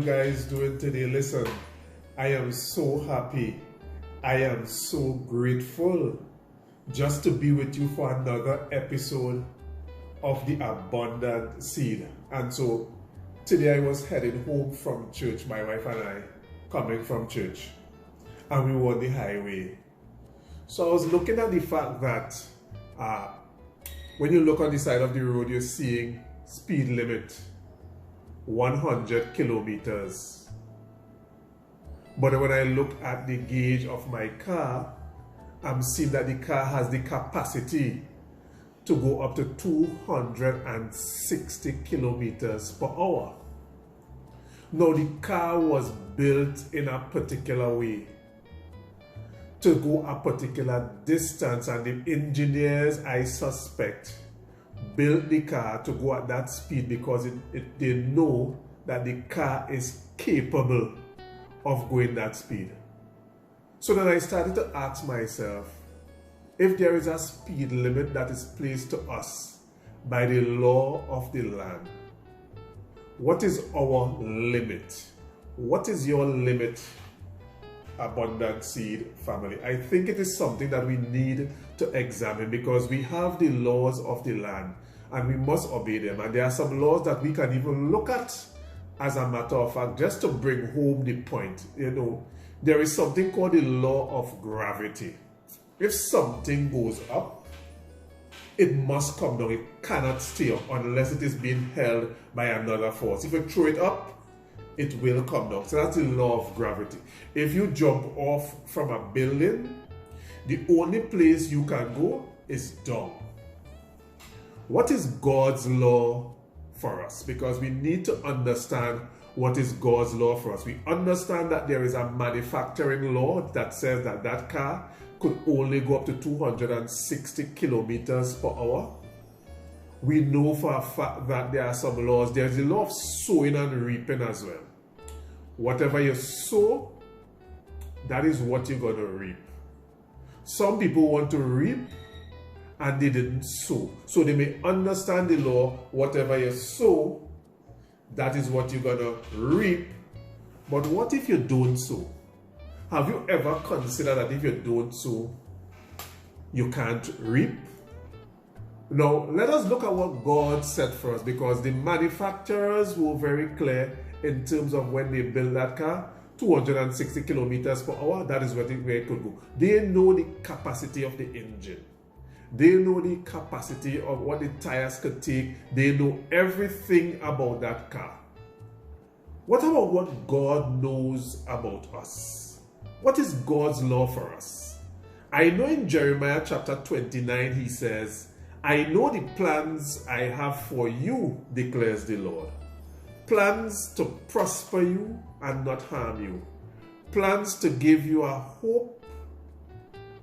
guys doing today? Listen, I am so happy. I am so grateful just to be with you for another episode of the Abundant Seed. And so today I was heading home from church, my wife and I, coming from church, and we were on the highway. So I was looking at the fact that when you look on the side of the road, you're seeing speed limit 100 kilometers. But when I look at the gauge of my car, I'm seeing that the car has the capacity to go up to 260 kilometers per hour. Now the car was built in a particular way to go a particular distance, and the engineers, I suspect, built the car to go at that speed because they know that the car is capable of going that speed. So then I started to ask myself, if there is a speed limit that is placed to us by the law of the land, what is our limit? What is your limit, Abundant Seed family? I think it is something that we need to examine, because we have the laws of the land and we must obey them. And there are some laws that we can even look at, as a matter of fact, just to bring home the point. You know, there is something called the law of gravity. If something goes up, it must come down. It cannot stay up unless it is being held by another force. If you throw it up, it will come down. So that's the law of gravity. If you jump off from a building, the only place you can go is down. What is God's law for us? Because we need to understand what is God's law for us. We understand that there is a manufacturing law that says that that car could only go up to 260 kilometers per hour. We know for a fact that there are some laws. There's the law of sowing and reaping as well. Whatever you sow, that is what you're going to reap. Some people want to reap and they didn't sow. So they may understand the law, whatever you sow, that is what you're going to reap. But what if you don't sow? Have you ever considered that if you don't sow, you can't reap? Now, let us look at what God said for us, because the manufacturers were very clear in terms of when they built that car, 260 kilometers per hour, that is where it could go. They know the capacity of the engine. They know the capacity of what the tires could take. They know everything about that car. What about what God knows about us? What is God's law for us? I know in Jeremiah chapter 29, he says, I know the plans I have for you, declares the Lord. Plans to prosper you and not harm you. Plans to give you a hope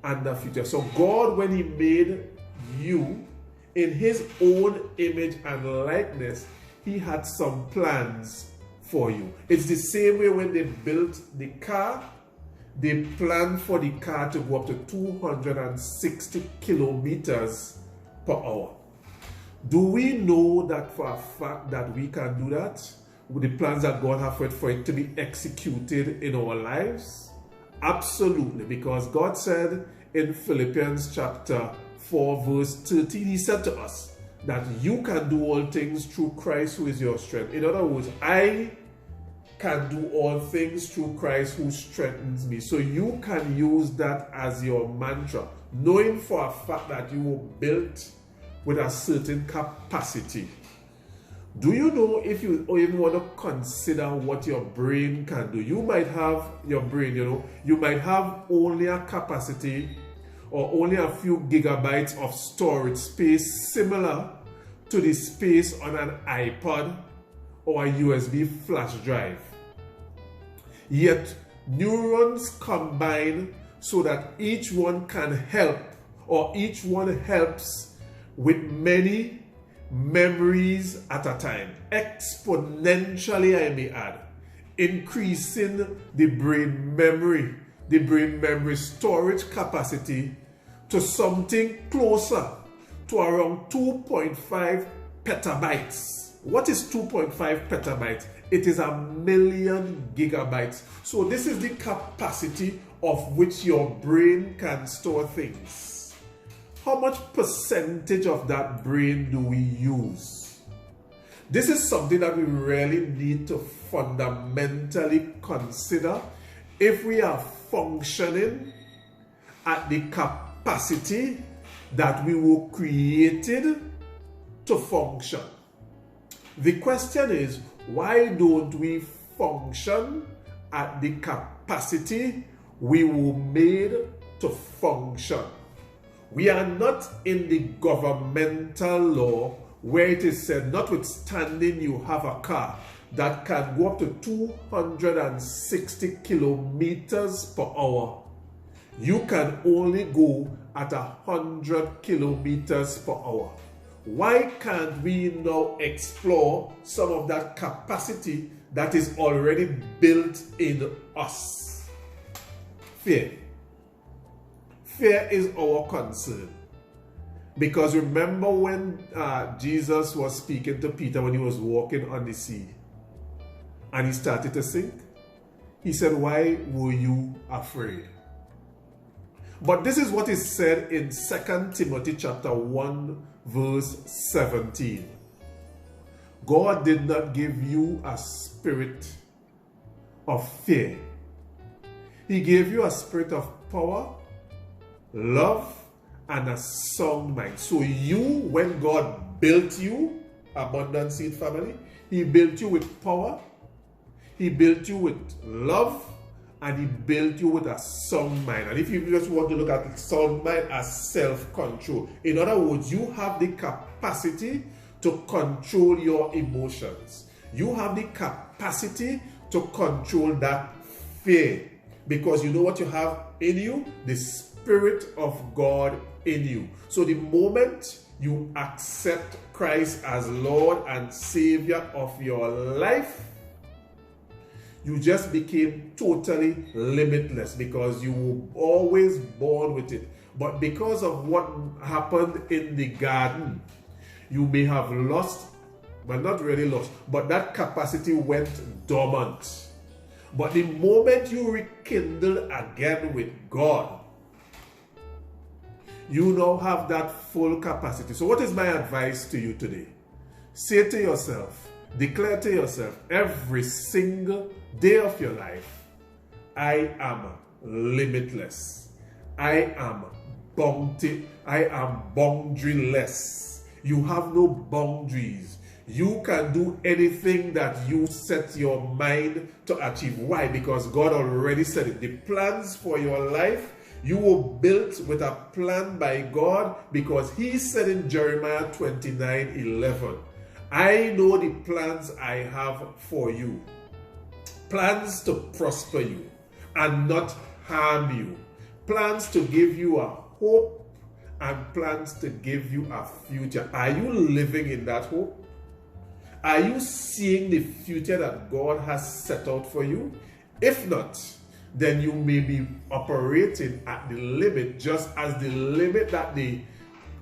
and a future. So God, when he made you in his own image and likeness, he had some plans for you. It's the same way when they built the car, they planned for the car to go up to 260 kilometers per hour. Do we know that for a fact that we can do that with the plans that God has for it to be executed in our lives? Absolutely, because God said in Philippians chapter 4 verse 13, he said to us that you can do all things through Christ who is your strength. In other words, I can do all things through Christ who strengthens me. So you can use that as your mantra, knowing for a fact that you were built with a certain capacity. Do you know, if you even want to consider what your brain can do? You might have your brain, you might have only a capacity or only a few gigabytes of storage space similar to the space on an iPod or a USB flash drive. Yet neurons combine so that each one can help, or each one helps with many memories at a time, exponentially, I may add, increasing the brain memory storage capacity to something closer to around 2.5 petabytes What is 2.5 petabytes? It is 1,000,000 gigabytes. So this is the capacity of which your brain can store things. How much percentage of that brain do we use? This is something that we really need to fundamentally consider if we are functioning at the capacity that we were created to function. The question is, why don't we function at the capacity we were made to function? We are not in the governmental law where it is said, notwithstanding you have a car that can go up to 260 kilometers per hour, you can only go at 100 kilometers per hour. Why can't we now explore some of that capacity that is already built in us? Fear. Fear is our concern. Because remember when Jesus was speaking to Peter when he was walking on the sea and he started to sink? He said, why were you afraid? But this is what is said in 2 Timothy chapter 1 verse 17. God did not give you a spirit of fear. He gave you a spirit of power, love, and a sound mind. So you, when God built you, Abundant Seed family, He built you with power, He built you with love, and He built you with a sound mind. And if you just want to look at the sound mind as self-control, in other words, you have the capacity to control your emotions. You have the capacity to control that fear. Because you know what you have in you? The Spirit of God in you. So the moment you accept Christ as Lord and Savior of your life, you just became totally limitless because you were always born with it. But because of what happened in the garden, you may have lost, well, not really lost, but that capacity went dormant. But the moment you rekindle again with God, you now have that full capacity. So what is my advice to you today? Say to yourself, declare to yourself every single day of your life, I am limitless. I am boundaryless. You have no boundaries. You can do anything that you set your mind to achieve. Why? Because God already said it. The plans for your life, you were built with a plan by God, because He said in Jeremiah 29:11, I know the plans I have for you. Plans to prosper you and not harm you. Plans to give you a hope and plans to give you a future. Are you living in that hope? Are you seeing the future that God has set out for you? If not, then you may be operating at the limit, just as the limit that the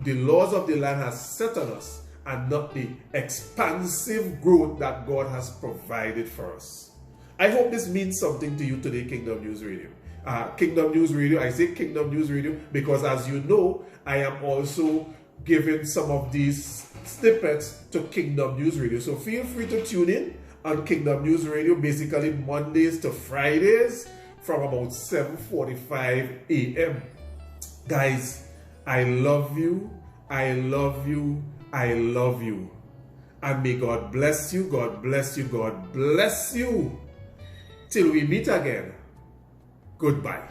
laws of the land has set on us, and not the expansive growth that God has provided for us. I hope this means something to you today, Kingdom News Radio. Kingdom News Radio, I say Kingdom News Radio because, as you know, I am also giving some of these snippets to Kingdom News Radio. So feel free to tune in on Kingdom News Radio, basically Mondays to Fridays from about 7:45 a.m. Guys, I love you. I love you. I love you. And may God bless you. God bless you. God bless you. Till we meet again. Goodbye.